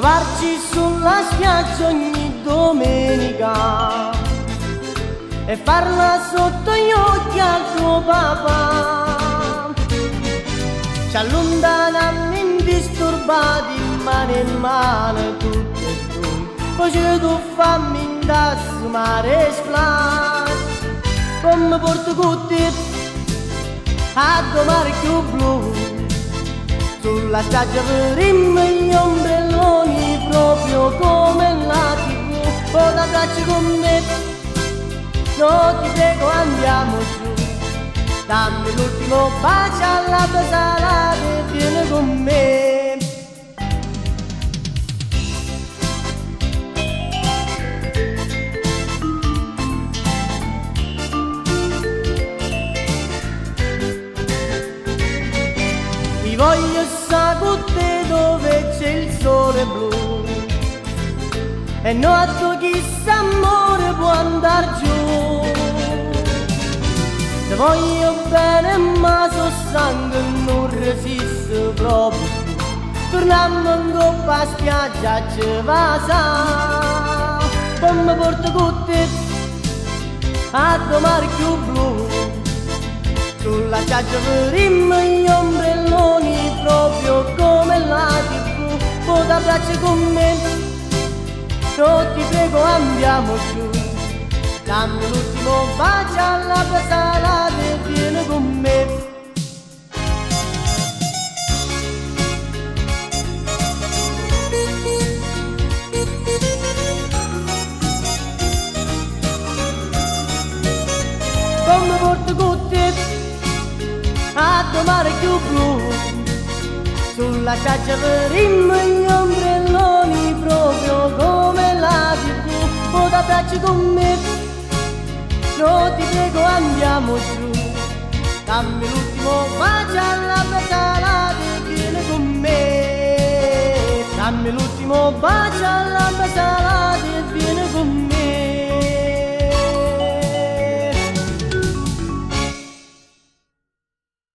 trovarci sulla spiaggia ogni domenica e farla sotto gli occhi al tuo papà. Ci allontaniamo indisturbati, mano in mano tutti e due, poi ci tuffiamo in tasso mare splash, come porto con te a domare più blu. Sulla spiaggia vedremo gli ombrelloni proprio come la TV. Poi da braccia con me, no ti prego andiamo giù, dammi l'ultimo bacio alla salata e vieni con me. Voglio stare con te dove c'è il sole blu e non a tu chissà amore può andar giù. Ti voglio bene ma so sangue non resiste proprio più. Torniamo in coppa a spiaggia ci va sa, come porto con te a domare più blu. Sulla spiaggia vedremo gli ombrelloni proprio come la TV. Poi da braccia con me, no ti prego andiamo giù, dammi l'ultimo bacio alla salata e vieni con me. Come porto con te a domare più blu, sulla spiaggia vedremo gli ombrelloni proprio come la TV. Poi da braccia con me, no ti prego andiamo giù, dammi l'ultimo bacio alla salata e vieni con me. Dammi l'ultimo bacio alla salata e vieni con me.